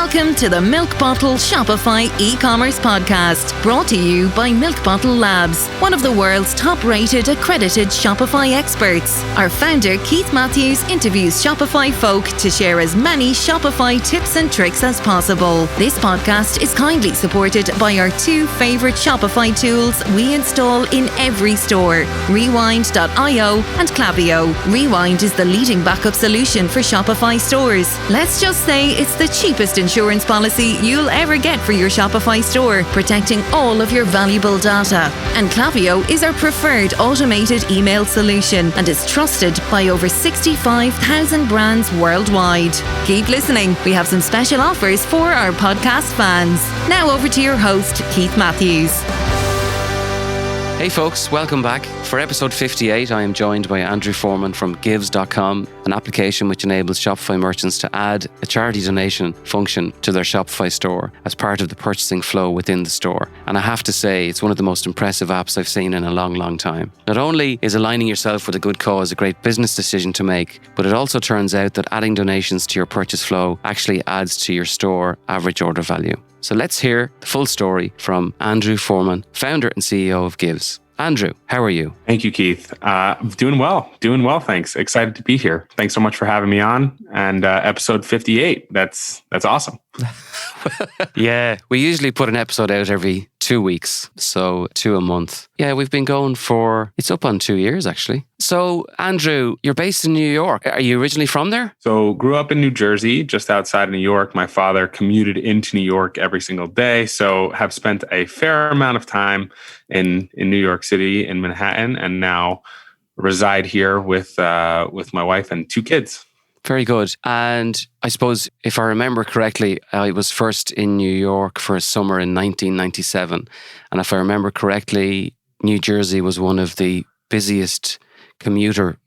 Welcome to the Milk Bottle Shopify e-commerce podcast, brought to you by Milk Bottle Labs, one of the world's top-rated accredited Shopify experts. Our founder, Keith Matthews, interviews Shopify folk to share as many Shopify tips and tricks as possible. This podcast is kindly supported by our two favorite Shopify tools we install in every store, Rewind.io and Klaviyo. Rewind is the leading backup solution for Shopify stores. Let's just say it's the cheapest insurance policy you'll ever get for your Shopify store, protecting all of your valuable data. And Klaviyo is our preferred automated email solution and is trusted by over 65,000 brands worldwide. Keep listening. We have some special offers for our podcast fans. Now over to your host, Keith Matthews. Hey folks, welcome back. For episode 58, I am joined by Andrew Forman from Givz.com, an application which enables Shopify merchants to add a charity donation function to their Shopify store as part of the purchasing flow within the store. And I have to say, it's one of the most impressive apps I've seen in a long, long time. Not only is aligning yourself with a good cause a great business decision to make, but it also turns out that adding donations to your purchase flow actually adds to your store average order value. So let's hear the full story from Andrew Forman, founder and CEO of Givz. Andrew, how are you? Thank you, Keith. Doing well, thanks. Excited to be here. Thanks so much for having me on. And episode 58, that's awesome. Yeah, we usually put an episode out every 2 weeks, so 2 a month. Yeah, we've been going it's up on 2 years actually. So Andrew, you're based in New York. Are you originally from there? So grew up in New Jersey, just outside of New York. My father commuted into New York every single day. So have spent a fair amount of time in New York City, in Manhattan, and now reside here with my wife and 2 kids. Very good. And I suppose, if I remember correctly, I was first in New York for a summer in 1997. And if I remember correctly, New Jersey was one of the busiest commuter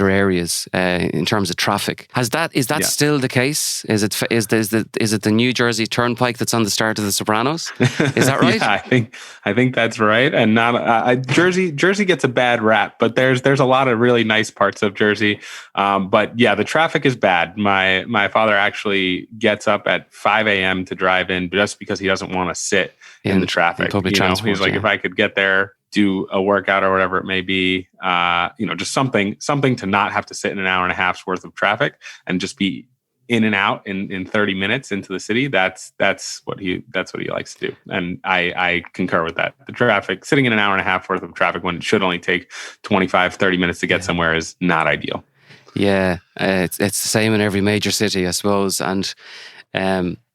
areas in terms of traffic. Is that still the case? Is it the New Jersey Turnpike that's on the start of The Sopranos? Is that right? Yeah, I think that's right. And Jersey gets a bad rap, but there's a lot of really nice parts of Jersey. But yeah, the traffic is bad. My father actually gets up at 5 a.m. to drive in just because he doesn't want to sit in the traffic. Public transport, he's like, if I could get there, do a workout or whatever it may be, just something to not have to sit in an hour and a half's worth of traffic and just be in and out in 30 minutes into the city. That's what he likes to do. And I concur with that. The traffic, sitting in an hour and a half worth of traffic when it should only take 25, 30 minutes to get somewhere is not ideal. Yeah, it's the same in every major city, I suppose. And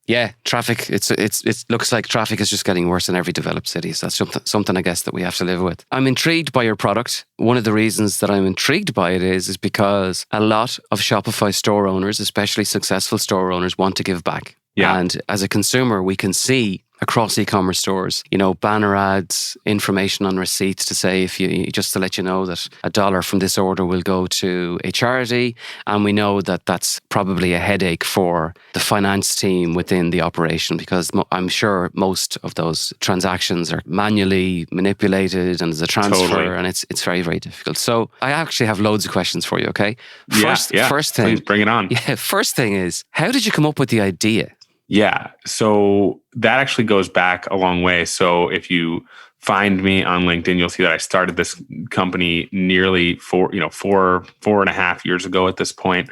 yeah, traffic, it looks like traffic is just getting worse in every developed city. So that's something I guess that we have to live with. I'm intrigued by your product. One of the reasons that I'm intrigued by it is because a lot of Shopify store owners, especially successful store owners, want to give back. Yeah. And as a consumer, we can see across e-commerce stores, banner ads, information on receipts to say, just to let you know that $1 from this order will go to a charity. And we know that that's probably a headache for the finance team within the operation, because I'm sure most of those transactions are manually manipulated and there's a transfer. Totally. And it's very, very difficult. So I actually have loads of questions for you, okay? First thing, please bring it on. Yeah, first thing is, how did you come up with the idea? Yeah, so that actually goes back a long way. So if you find me on LinkedIn, you'll see that I started this company nearly 4.5 years ago at this point.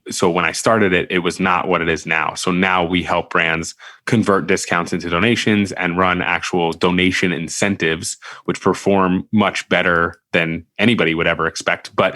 So when I started it, it was not what it is now. So now we help brands convert discounts into donations and run actual donation incentives, which perform much better than anybody would ever expect, but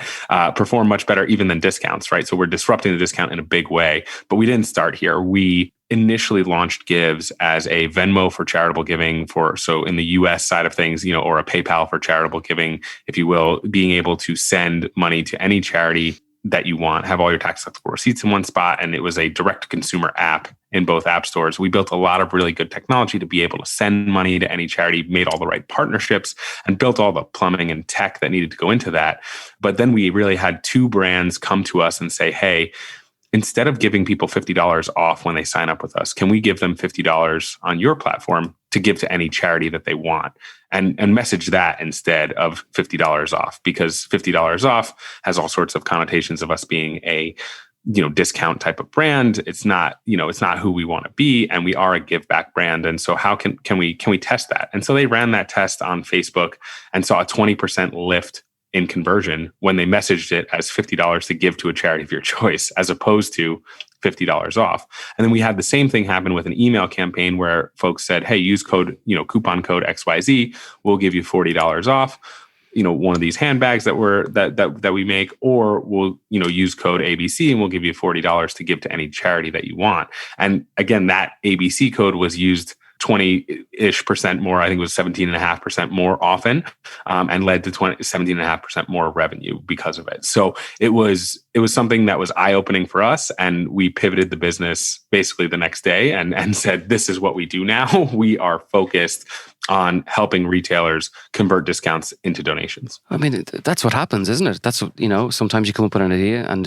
perform much better even than discounts, right? So we're disrupting the discount in a big way. But we didn't start here. We initially launched Givz as a Venmo for charitable giving so in the US side of things, or a PayPal for charitable giving, if you will, being able to send money to any charity that you want, have all your tax deductible receipts in one spot. And it was a direct consumer app in both app stores. We built a lot of really good technology to be able to send money to any charity, made all the right partnerships, and built all the plumbing and tech that needed to go into that. But then we really had 2 brands come to us and say, hey, instead of giving people $50 off when they sign up with us, can we give them $50 on your platform to give to any charity that they want? And message that instead of $50 off, because $50 off has all sorts of connotations of us being a discount type of brand. It's not who we want to be, and we are a give back brand. And so how can we test that? And so they ran that test on Facebook and saw a 20% lift in conversion when they messaged it as $50 to give to a charity of your choice, as opposed to $50 off. And then we had the same thing happen with an email campaign where folks said, hey, use coupon code XYZ, we'll give you $40 off, one of these handbags that we make, or we'll, use code ABC and we'll give you $40 to give to any charity that you want. And again, that ABC code was used 20-ish% more. I think it was 17.5% more often, and led to 17.5% more revenue because of it. So it was something that was eye-opening for us, and we pivoted the business basically the next day and said, this is what we do now. We are focused on helping retailers convert discounts into donations. I mean, that's what happens, isn't it? That's what, sometimes you come up with an idea and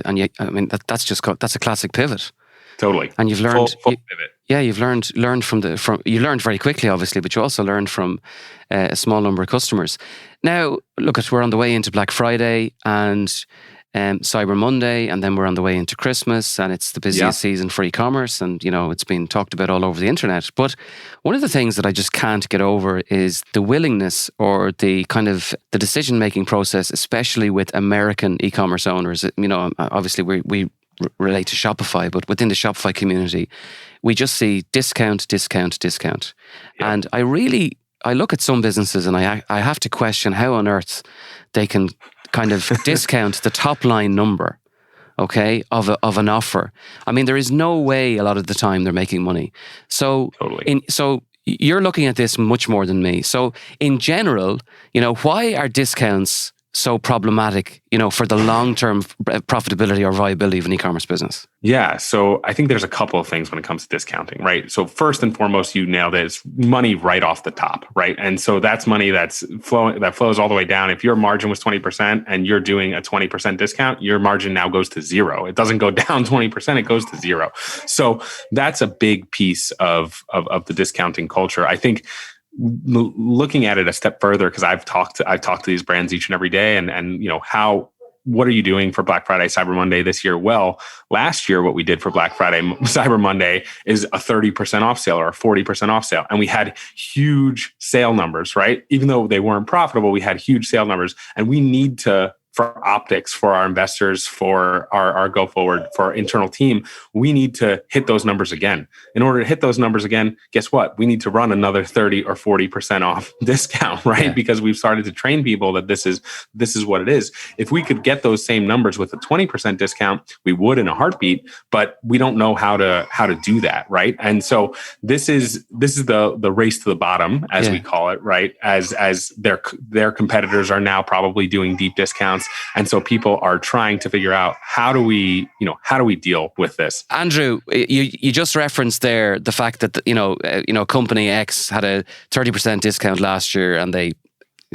that's a classic pivot. Totally. And you've learned full pivot. Yeah, you've learned you learned very quickly, obviously, but you also learned from a small number of customers. Now, look, we're on the way into Black Friday and Cyber Monday, and then we're on the way into Christmas, and it's the busiest season for e-commerce, and it's been talked about all over the internet. But one of the things that I just can't get over is the willingness or the kind of the decision-making process, especially with American e-commerce owners. Obviously we relate to Shopify, but within the Shopify community, we just see discount. Yeah. And I look at some businesses and I have to question how on earth they can kind of discount the top line number, okay, of an offer. I mean, there is no way a lot of the time they're making money. So, totally. So you're looking at this much more than me. So in general, why are discounts so problematic, for the long-term profitability or viability of an e-commerce business? Yeah. So I think there's a couple of things when it comes to discounting, right? So first and foremost, you nailed it. It's money right off the top, right? And so that's money that flows all the way down. If your margin was 20% and you're doing a 20% discount, your margin now goes to zero. It doesn't go down 20%, it goes to zero. So that's a big piece of the discounting culture. I think looking at it a step further, because I've talked to these brands each and every day, and what are you doing for Black Friday, Cyber Monday this year? Well, last year, what we did for Black Friday, Cyber Monday is a 30% off sale or a 40% off sale. And we had huge sale numbers, right? Even though they weren't profitable, we had huge sale numbers, and we need to, for optics, for our investors, for our go forward, for our internal team, we need to hit those numbers again. In order to hit those numbers again, guess what? We need to run another 30 or 40% off discount, right? Yeah. Because we've started to train people that this is what it is. If we could get those same numbers with a 20% discount, we would in a heartbeat, but we don't know how to do that, right? And so this is the race to the bottom, as we call it, right? As their competitors are now probably doing deep discounts. And so people are trying to figure out how do we deal with this? Andrew, you just referenced there the fact that company X had a 30% discount last year, and they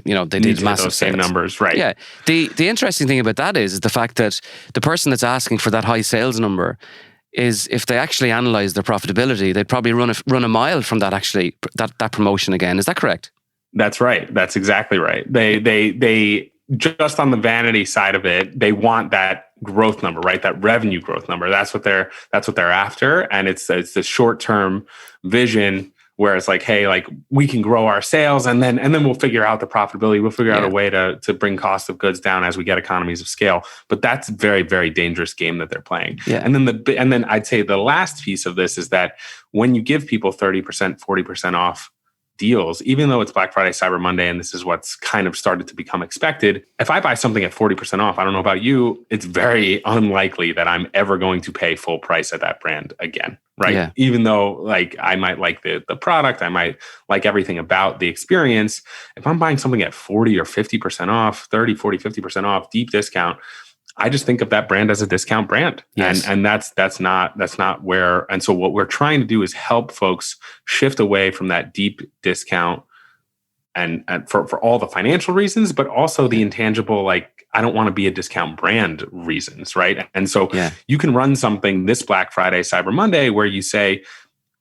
did massive those same numbers, right? Yeah. The interesting thing about that is the fact that the person that's asking for that high sales number is, if they actually analyze their profitability, they'd probably run a mile from that promotion again. Is that correct? That's right. That's exactly right. They just on the vanity side of it, they want that growth number, right? That revenue growth number. That's what they're after. And it's the short-term vision where it's like, hey, like we can grow our sales and then we'll figure out the profitability. We'll figure out a way to bring cost of goods down as we get economies of scale. But that's a very, very dangerous game that they're playing. Yeah. And then I'd say the last piece of this is that when you give people 30%, 40% off deals, even though it's Black Friday, Cyber Monday, and this is what's kind of started to become expected. If I buy something at 40% off, I don't know about you, it's very unlikely that I'm ever going to pay full price at that brand again, right? Yeah. Even though like I might like the product, I might like everything about the experience. If I'm buying something at 40 or 50% off, 30, 40, 50% off, deep discount, I just think of that brand as a discount brand. Yes. And that's not where, and so what we're trying to do is help folks shift away from that deep discount and for all the financial reasons, but also the intangible, like, I don't want to be a discount brand reasons, right? And so you can run something this Black Friday, Cyber Monday, where you say,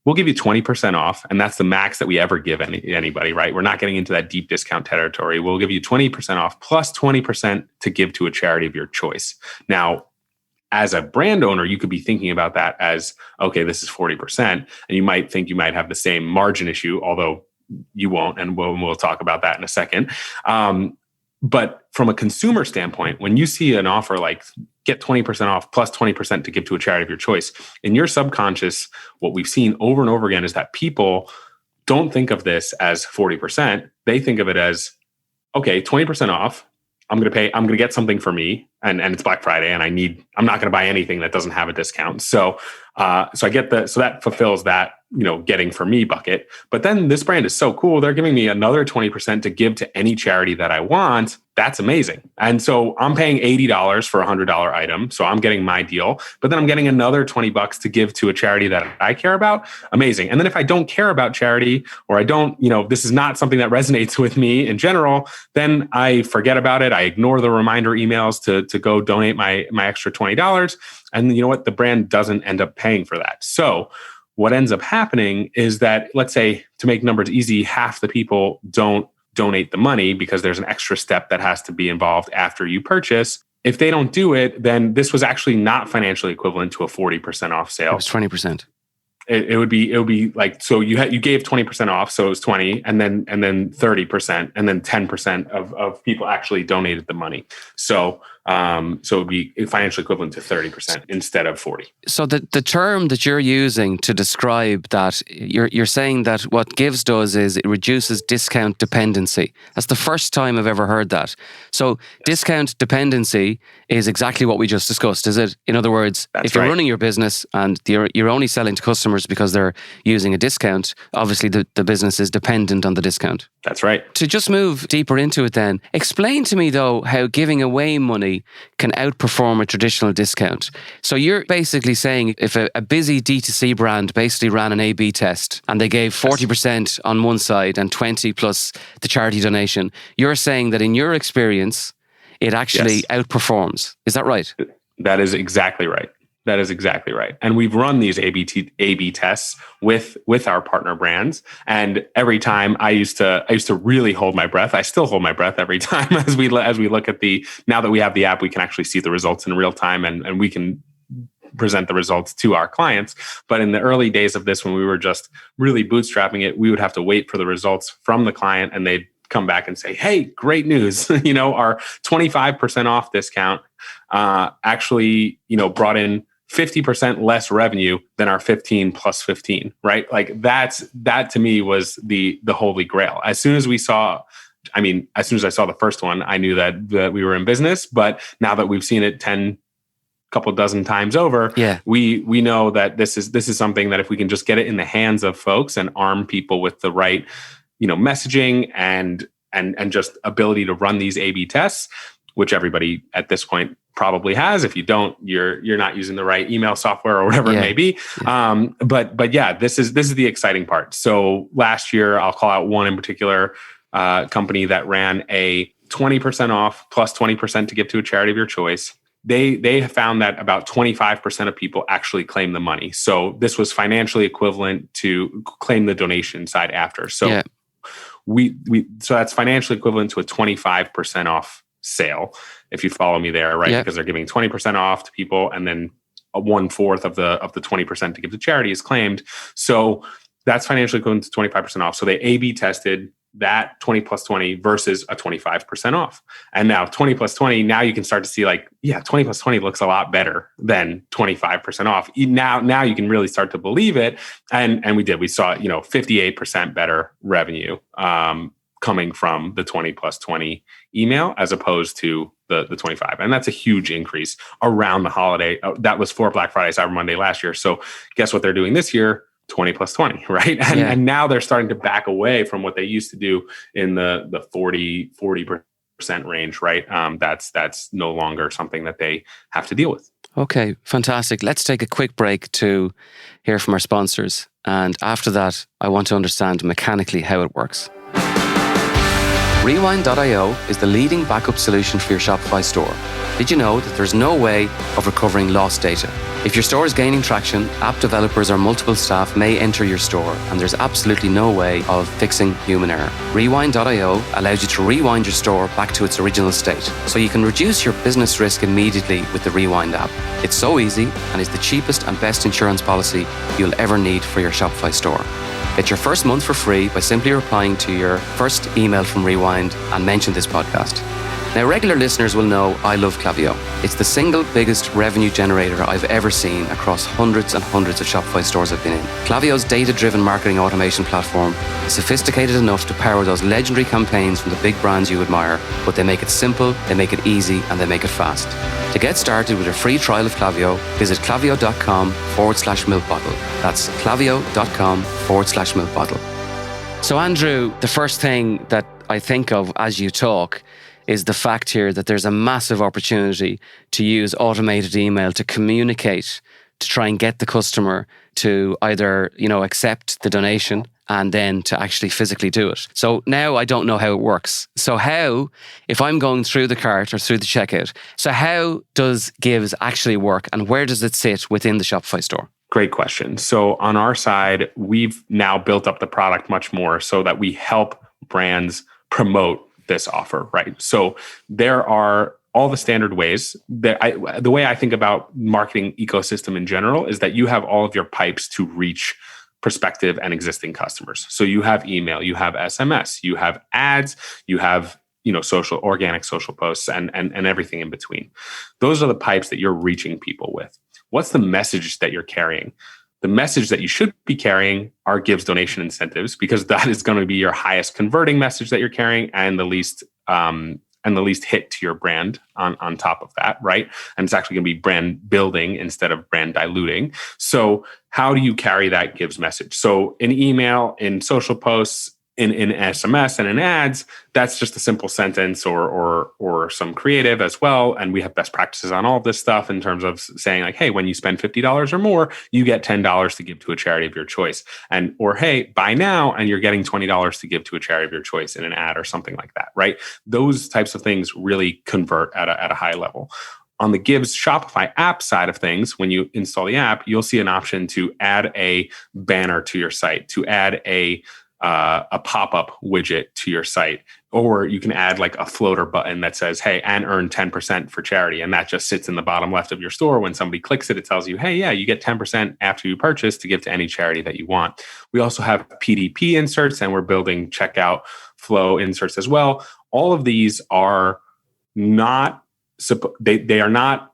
we'll give you 20% off. And that's the max that we ever give anybody, right? We're not getting into that deep discount territory. We'll give you 20% off plus 20% to give to a charity of your choice. Now, as a brand owner, you could be thinking about that as, okay, this is 40%. And you might think you might have the same margin issue, although you won't. And we'll talk about that in a second. But from a consumer standpoint, when you see an offer like get 20% off plus 20% to give to a charity of your choice, in your subconscious, what we've seen over and over again is that people don't think of this as 40%. They think of it as, okay, 20% off. I'm going to get something for me, and it's Black Friday, and I'm not going to buy anything that doesn't have a discount. So I get so that fulfills that, getting for me bucket. But then this brand is so cool. They're giving me another 20% to give to any charity that I want. That's amazing. And so I'm paying $80 for a $100 item. So I'm getting my deal, but then I'm getting another $20 to give to a charity that I care about. Amazing. And then if I don't care about charity, or I don't, this is not something that resonates with me in general, then I forget about it. I ignore the reminder emails to go donate my extra $20. And you know what? The brand doesn't end up paying for that. So what ends up happening is that, let's say, to make numbers easy, half the people don't donate the money because there's an extra step that has to be involved after you purchase. If they don't do it, then this was actually not financially equivalent to a 40% off sale. It was 20%. It would be like, so you gave 20% off, so it was 20, and then 30%, and then 10% of people actually donated the money. So it would be financially equivalent to 30% instead of 40. So the term that you're using to describe that, you're saying that what Givz does is it reduces discount dependency. That's the first time I've ever heard that. So discount dependency is exactly what we just discussed, is it? In other words, if you're running your business and you're only selling to customers because they're using a discount, obviously the business is dependent on the discount. That's right. To just move deeper into it then, explain to me though how giving away money can outperform a traditional discount. So you're basically saying if a busy D2C brand basically ran an A/B test and they gave 40% on one side and 20 plus the charity donation, you're saying that in your experience, it actually outperforms. Is that right? That is exactly right. That is exactly right. And we've run these A/B tests with our partner brands. And every time I used to really hold my breath. I still hold my breath every time as we look at now that we have the app, we can actually see the results in real time and we can present the results to our clients. But in the early days of this, when we were just really bootstrapping it, we would have to wait for the results from the client, and they'd come back and say, hey, great news. Our 25% off discount actually, brought in 50% less revenue than our 15 plus 15, right? Like that to me was the holy grail. As soon as I saw the first one, I knew that we were in business. But now that we've seen it couple dozen times over, we know that this is something that if we can just get it in the hands of folks and arm people with the right, messaging and just ability to run these A/B tests, which everybody at this point probably has. If you don't, you're not using the right email software or whatever it may be. But yeah, this is the exciting part. So last year, I'll call out one in particular company that ran a 20% off plus 20% to give to a charity of your choice. They found that about 25% of people actually claim the money. So this was financially equivalent to claim the donation side after. So so that's financially equivalent to a 25% off sale, if you follow me there, right? Because they're giving 20% off to people, and then 1/4 of the 20% to give to charity is claimed. So that's financially equivalent to 25% off. So they A/B tested that 20 plus 20 versus a 25% off. And now 20 plus 20, now you can start to see 20 plus 20 looks a lot better than 25% off. Now you can really start to believe it. And we did. We saw, 58% better revenue coming from the 20 plus 20 email as opposed to the 25. And that's a huge increase around the holiday. That was for Black Friday, Cyber Monday last year. So guess what they're doing this year? 20 plus 20, right? And now they're starting to back away from what they used to do in the 40% range, right? That's no longer something that they have to deal with. Okay, fantastic. Let's take a quick break to hear from our sponsors. And after that, I want to understand mechanically how it works. Rewind.io is the leading backup solution for your Shopify store. Did you know that there's no way of recovering lost data? If your store is gaining traction, app developers or multiple staff may enter your store, and there's absolutely no way of fixing human error. Rewind.io allows you to rewind your store back to its original state, so you can reduce your business risk immediately with the Rewind app. It's so easy and is the cheapest and best insurance policy you'll ever need for your Shopify store. Get your first month for free by simply replying to your first email from Rewind and mention this podcast. Now, regular listeners will know I love Klaviyo. It's the single biggest revenue generator I've ever seen across hundreds and hundreds of Shopify stores I've been in. Klaviyo's data-driven marketing automation platform is sophisticated enough to power those legendary campaigns from the big brands you admire, but they make it simple, they make it easy, and they make it fast. To get started with a free trial of Klaviyo, visit klaviyo.com/milkbottle. That's klaviyo.com/milkbottle. So, Andrew, the first thing that I think of as you talk is the fact here that there's a massive opportunity to use automated email to communicate, to try and get the customer to either, accept the donation and then to actually physically do it. So now I don't know how it works. So how, if I'm going through the cart or through the checkout, so how does Givz actually work and where does it sit within the Shopify store? Great question. So on our side, we've now built up the product much more so that we help brands promote this offer, right? So there are all the standard ways that the way I think about marketing ecosystem in general is that you have all of your pipes to reach prospective and existing customers. So you have email, you have SMS, you have ads, you have organic social posts and everything in between. Those are the pipes that you're reaching people with. What's the message that you're carrying? The message that you should be carrying are Givz donation incentives, because that is going to be your highest converting message that you're carrying and the least hit to your brand on top of that, right? And it's actually going to be brand building instead of brand diluting. So how do you carry that Givz message? So in email, in social posts, in SMS and in ads, that's just a simple sentence or some creative as well. And we have best practices on all of this stuff in terms of saying like, hey, when you spend $50 or more, you get $10 to give to a charity of your choice. Or hey, buy now and you're getting $20 to give to a charity of your choice in an ad or something like that, right? Those types of things really convert at a high level. On the Givz Shopify app side of things, when you install the app, you'll see an option to add a banner to your site, to add a pop-up widget to your site, or you can add like a floater button that says, hey, and earn 10% for charity. And that just sits in the bottom left of your store. When somebody clicks it, it tells you, hey, yeah, you get 10% after you purchase to give to any charity that you want. We also have PDP inserts and we're building checkout flow inserts as well. All of these are not, they are not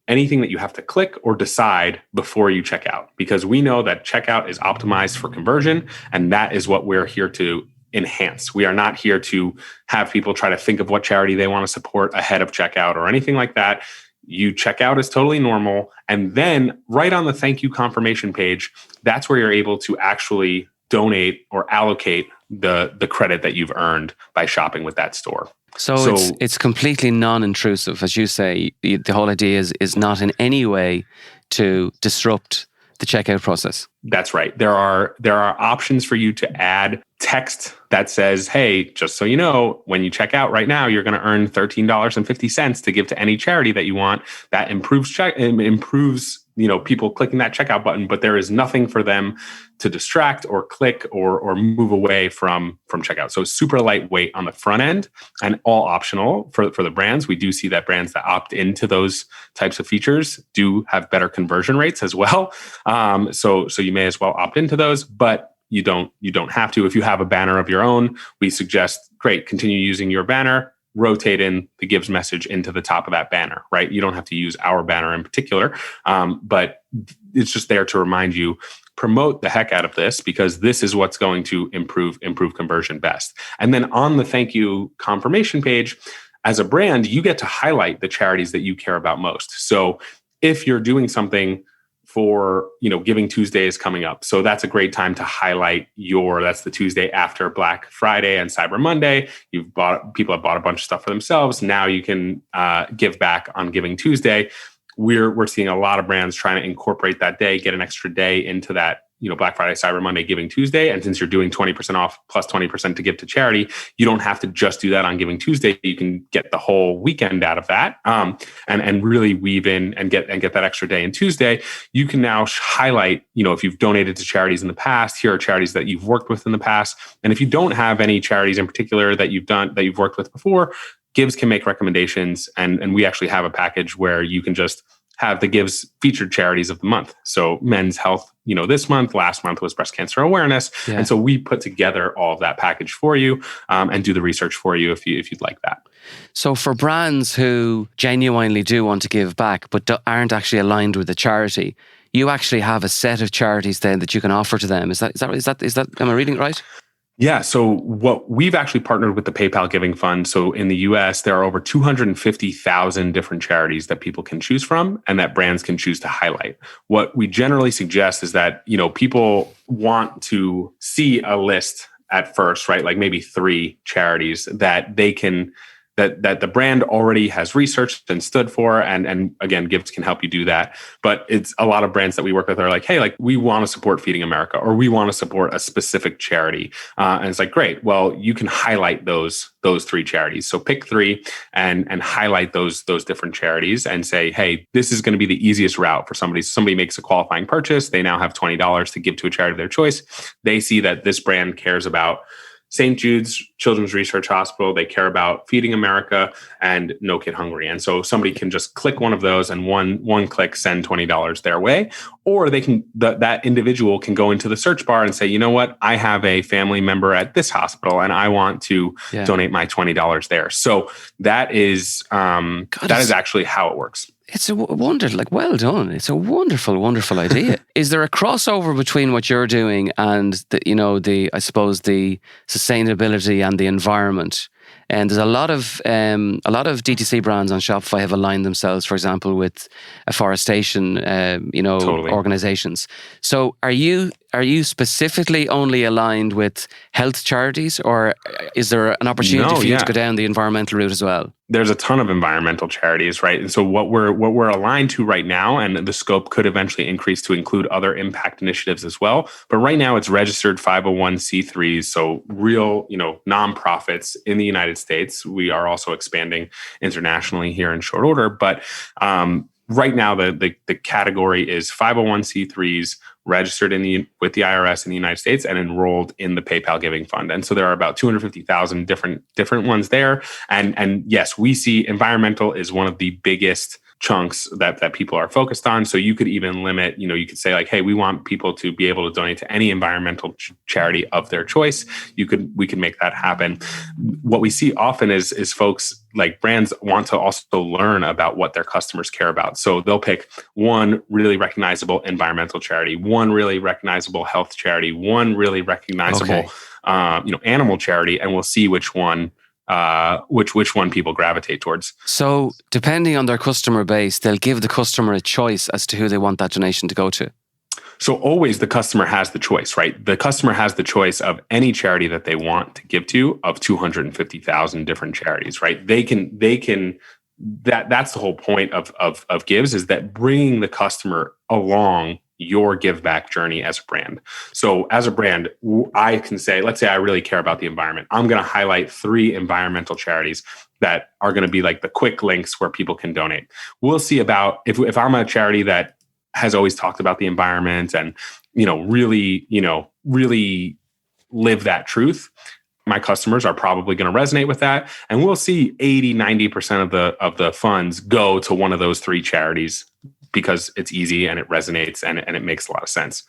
anything that you have to click or decide before you check out, because we know that checkout is optimized for conversion, and that is what we're here to enhance. We are not here to have people try to think of what charity they want to support ahead of checkout or anything like that. You check out is totally normal. And then right on the thank you confirmation page, that's where you're able to actually donate or allocate the credit that you've earned by shopping with that store. So it's completely non-intrusive, as you say. The whole idea is not in any way to disrupt the checkout process. That's right. There are options for you to add text that says, hey, just so you know, when you check out right now, you're going to earn $13.50 to give to any charity that you want. That improves people clicking that checkout button, but there is nothing for them to distract or click or move away from checkout. So super lightweight on the front end and all optional for the brands. We do see that brands that opt into those types of features do have better conversion rates as well. So you may as well opt into those, but you don't have to. If you have a banner of your own, we suggest, great, continue using your banner. Rotate in the Givz message into the top of that banner, right? You don't have to use our banner in particular, but it's just there to remind you, promote the heck out of this, because this is what's going to improve conversion best. And then on the thank you confirmation page, as a brand, you get to highlight the charities that you care about most. So if you're doing something for, Giving Tuesday is coming up. So that's a great time to highlight that's the Tuesday after Black Friday and Cyber Monday. People have bought a bunch of stuff for themselves. Now you can give back on Giving Tuesday. we're seeing a lot of brands trying to incorporate that day, get an extra day into that, Black Friday, Cyber Monday, Giving Tuesday. And since you're doing 20% off plus 20% to give to charity, you don't have to just do that on Giving Tuesday. You can get the whole weekend out of that, and really weave in and get that extra day in Tuesday. You can now highlight, if you've donated to charities in the past, here are charities that you've worked with in the past. And if you don't have any charities in particular that you've worked with before, Givz can make recommendations. And we actually have a package where you can just have the Givz featured charities of the month. So men's health, this month, last month was breast cancer awareness. Yeah. And so we put together all of that package for you, and do the research for you if you'd like that. So for brands who genuinely do want to give back, but aren't actually aligned with a charity, you actually have a set of charities then that you can offer to them. Is that, am I reading it right? Yeah. So what we've actually partnered with the PayPal Giving Fund. So in the US, there are over 250,000 different charities that people can choose from and that brands can choose to highlight. What we generally suggest is that, people want to see a list at first, right? Like maybe 3 charities that they can that the brand already has researched and stood for. And again, Givz can help you do that. But it's a lot of brands that we work with are like, hey, we want to support Feeding America, or we want to support a specific charity. And it's like, great. Well, you can highlight those 3 charities. So pick 3 and highlight those different charities and say, hey, this is going to be the easiest route for somebody. Somebody makes a qualifying purchase. They now have $20 to give to a charity of their choice. They see that this brand cares about St. Jude's Children's Research Hospital. They care about Feeding America and No Kid Hungry. And so somebody can just click one of those and one click send $20 their way. Or they can that individual can go into the search bar and say, you know what, I have a family member at this hospital and I want to donate my $20 there. So that is is actually how it works. It's a wonder, well done. It's a wonderful, wonderful idea. Is there a crossover between what you're doing and the sustainability and the environment? And there's a lot of DTC brands on Shopify have aligned themselves, for example, with afforestation, Totally. organizations. So are you specifically only aligned with health charities, or is there an opportunity for you to go down the environmental route as well? There's a ton of environmental charities, right? And so what we're aligned to right now, and the scope could eventually increase to include other impact initiatives as well. But right now it's registered 501c3s, so real, nonprofits in the United States. We are also expanding internationally here in short order. But right now the category is 501c3s registered with the IRS in the United States and enrolled in the PayPal Giving Fund. And so there are about 250,000 different ones there. And yes, we see environmental is one of the biggest chunks that people are focused on. So you could even limit, you could say hey, we want people to be able to donate to any environmental charity of their choice. We can make that happen. What we see often is folks, like brands, want to also learn about what their customers care about. So they'll pick one really recognizable environmental charity, one really recognizable health charity, one really recognizable animal charity, and we'll see which one people gravitate towards. So depending on their customer base, they'll give the customer a choice as to who they want that donation to go to. So always the customer has the choice, right? The customer has the choice of any charity that they want to give to, of 250,000 different charities, right? That's the whole point of Givz, is that bringing the customer along your give back journey as a brand. So as a brand, I can say, let's say I really care about the environment. I'm going to highlight 3 environmental charities that are going to be like the quick links where people can donate. We'll see about if I'm a charity that has always talked about the environment and, really live that truth, my customers are probably going to resonate with that. And we'll see 80-90% of the funds go to one of those 3 charities, because it's easy and it resonates and it makes a lot of sense.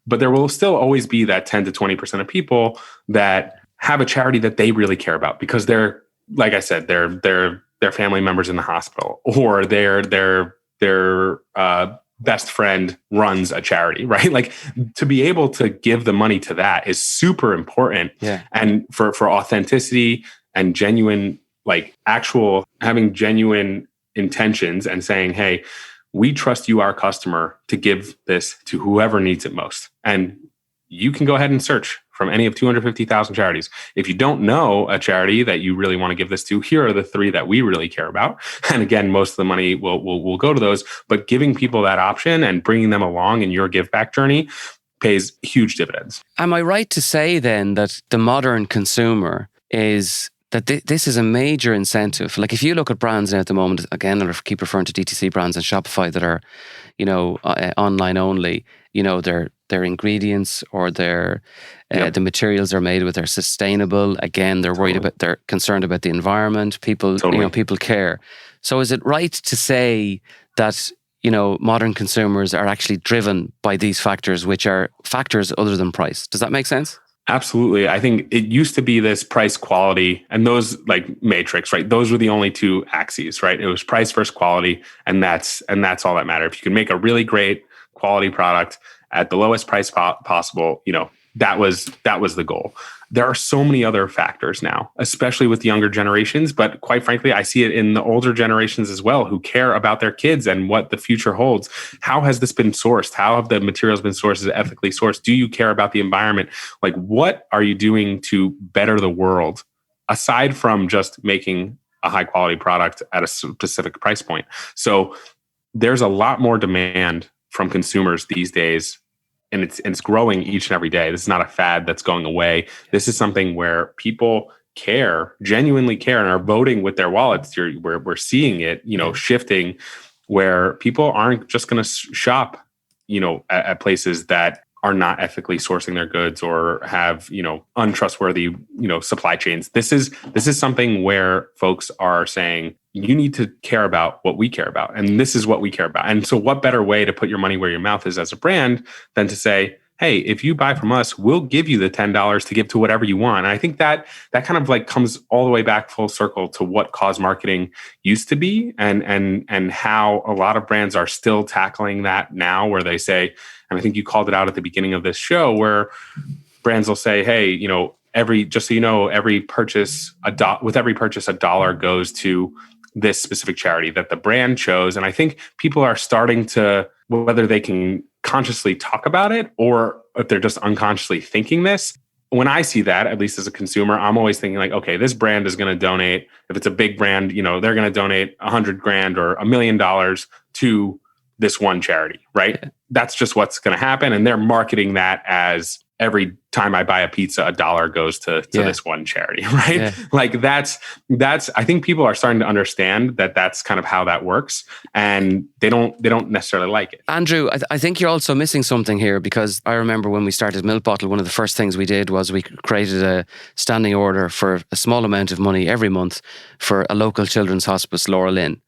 But there will still always be that 10 to 20% of people that have a charity that they really care about, because they're, like I said, they're family members in the hospital, or their best friend runs a charity, right? Like, to be able to give the money to that is super important. Yeah. And for authenticity and genuine, having genuine intentions and saying, hey, we trust you, our customer, to give this to whoever needs it most. And you can go ahead and search from any of 250,000 charities. If you don't know a charity that you really want to give this to, here are the 3 that we really care about. And again, most of the money will go to those, but giving people that option and bringing them along in your give back journey pays huge dividends. Am I right to say then that the modern consumer is that this is a major incentive? Like if you look at brands now at the moment, again, I'll keep referring to DTC brands and Shopify that are, online only, their ingredients or their the materials they're made with are sustainable. Again, they're concerned about the environment. People, people care. So is it right to say that, modern consumers are actually driven by these factors, which are factors other than price? Does that make sense? Absolutely. I think it used to be this price quality and those like matrix, right? Those were the only 2 axes, right? It was price versus quality. And that's all that mattered. If you can make a really great quality product at the lowest price possible, that was the goal. There are so many other factors now, especially with the younger generations. But quite frankly, I see it in the older generations as well, who care about their kids and what the future holds. How has this been sourced? How have the materials been sourced? Is it ethically sourced? Do you care about the environment? Like, what are you doing to better the world, aside from just making a high quality product at a specific price point? So there's a lot more demand from consumers these days. And it's growing each and every day. This is not a fad that's going away. This is something where people care, genuinely care, and are voting with their wallets. We're seeing it, shifting, where people aren't just going to shop, at places that are not ethically sourcing their goods or have, untrustworthy, supply chains. This is something where folks are saying, you need to care about what we care about. And this is what we care about. And so what better way to put your money where your mouth is as a brand than to say, hey, if you buy from us, we'll give you the $10 to give to whatever you want. And I think that kind of like comes all the way back full circle to what cause marketing used to be and how a lot of brands are still tackling that now, where they say, and I think you called it out at the beginning of this show, where brands will say, hey, every purchase, with every purchase, $1 goes to this specific charity that the brand chose. And I think people are starting to, whether they can consciously talk about it or if they're just unconsciously thinking this, when I see that, at least as a consumer, I'm always thinking like, okay, this brand is going to donate. If it's a big brand, they're going to donate $100,000 or $1 million to this one charity, right? Yeah. That's just what's going to happen. And they're marketing that as every time I buy a pizza, $1 goes to this one charity, right? Yeah. Like that's, I think people are starting to understand that that's kind of how that works, and they don't necessarily like it. Andrew, I think you're also missing something here, because I remember when we started Milk Bottle, one of the first things we did was we created a standing order for a small amount of money every month for a local children's hospice, Laurel Inn.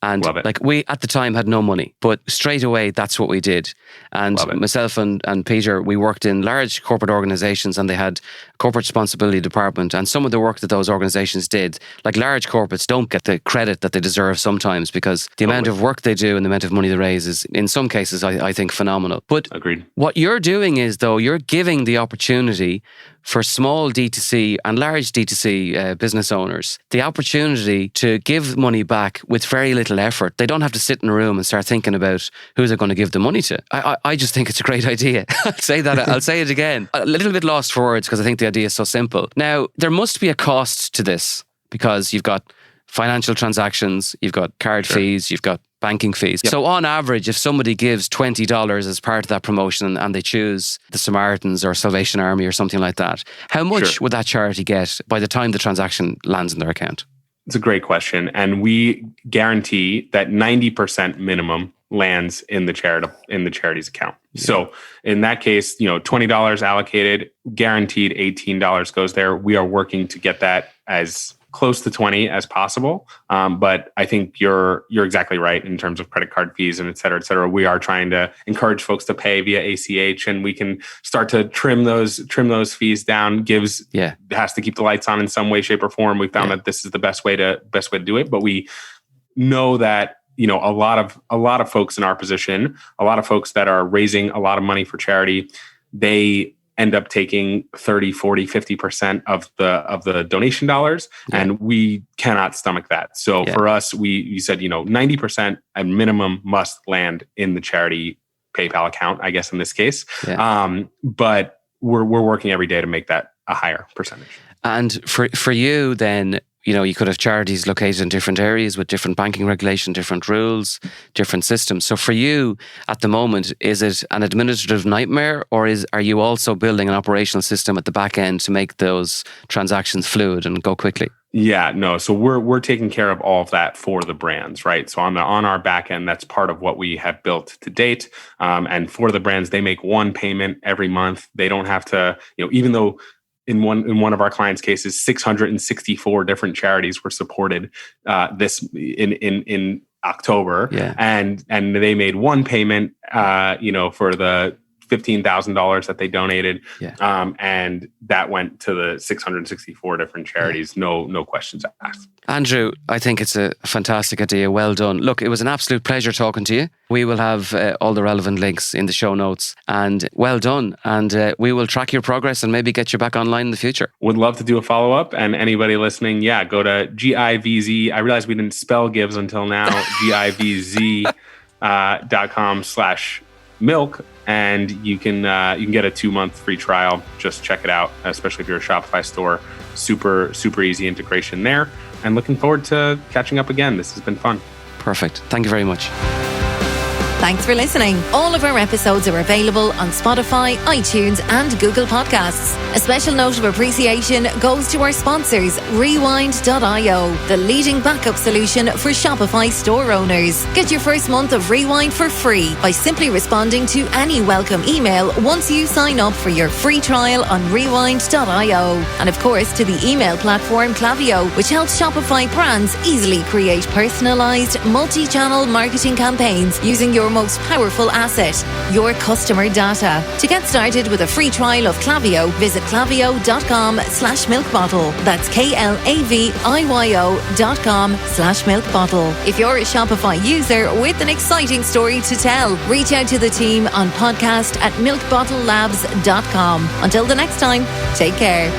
And like we at the time had no money, but straight away that's what we did. And myself and Peter, we worked in large corporate organizations, and they had a corporate responsibility department. And some of the work that those organizations did, like large corporates don't get the credit that they deserve sometimes, because the amount of work they do and the amount of money they raise is in some cases I think phenomenal. But agreed. What you're doing is, though, you're giving the opportunity for small D2C and large D2C business owners the opportunity to give money back with very little effort. They don't have to sit in a room and start thinking about who they're going to give the money to. I just think it's a great idea. I'll say that. I'll say it again. A little bit lost for words because I think the idea is so simple. Now, there must be a cost to this, because you've got financial transactions, you've got card fees, you've got banking fees. Yep. So on average, if somebody gives $20 as part of that promotion and they choose the Samaritans or Salvation Army or something like that, how much would that charity get by the time the transaction lands in their account? It's a great question. And we guarantee that 90% minimum lands in the charity's account. Yeah. So in that case, $20 allocated, guaranteed $18 goes there. We are working to get that as close to 20 as possible. But I think you're exactly right in terms of credit card fees and et cetera, et cetera. We are trying to encourage folks to pay via ACH, and we can start to trim those fees down. Givz has to keep the lights on in some way, shape, or form. We found that this is the best way to do it. But we know that, a lot of folks in our position, a lot of folks that are raising a lot of money for charity, they end up taking 30, 40, 50% of the donation dollars. Yeah. And we cannot stomach that. So for us, we said, 90% at minimum must land in the charity PayPal account, I guess in this case. Yeah. But we're working every day to make that a higher percentage. And for you then, you could have charities located in different areas with different banking regulation, different rules, different systems. So for you at the moment, is it an administrative nightmare, or are you also building an operational system at the back end to make those transactions fluid and go quickly? Yeah, no. So we're taking care of all of that for the brands, right? So on our back end, that's part of what we have built to date. And for the brands, they make one payment every month. They don't have to, even though in one of our clients' cases, 664 different charities were supported this in October, and they made one payment, for the $15,000 that they donated, and that went to the 664 different charities. No questions asked. Andrew, I think it's a fantastic idea. Well done. Look, it was an absolute pleasure talking to you. We will have all the relevant links in the show notes, and well done. And we will track your progress and maybe get you back online in the future. Would love to do a follow-up. And anybody listening, go to Givz. I realized we didn't spell Givz until now. Givz.com/milk. And you can get a 2-month free trial. Just check it out, especially if you're a Shopify store. Super easy integration there. And looking forward to catching up again. This has been fun. Perfect. Thank you very much. Thanks for listening. All of our episodes are available on Spotify, iTunes, and Google Podcasts. A special note of appreciation goes to our sponsors, Rewind.io, the leading backup solution for Shopify store owners. Get your first month of Rewind for free by simply responding to any welcome email once you sign up for your free trial on Rewind.io. And of course, to the email platform Klaviyo, which helps Shopify brands easily create personalized, multi-channel marketing campaigns using your most powerful asset, your customer data. To get started with a free trial of Klaviyo, visit klaviyo.com/milkbottle. That's KLAVIYO.com/milkbottle. If you're a Shopify user with an exciting story to tell, reach out to the team on podcast@milkbottlelabs.com. Until the next time, take care.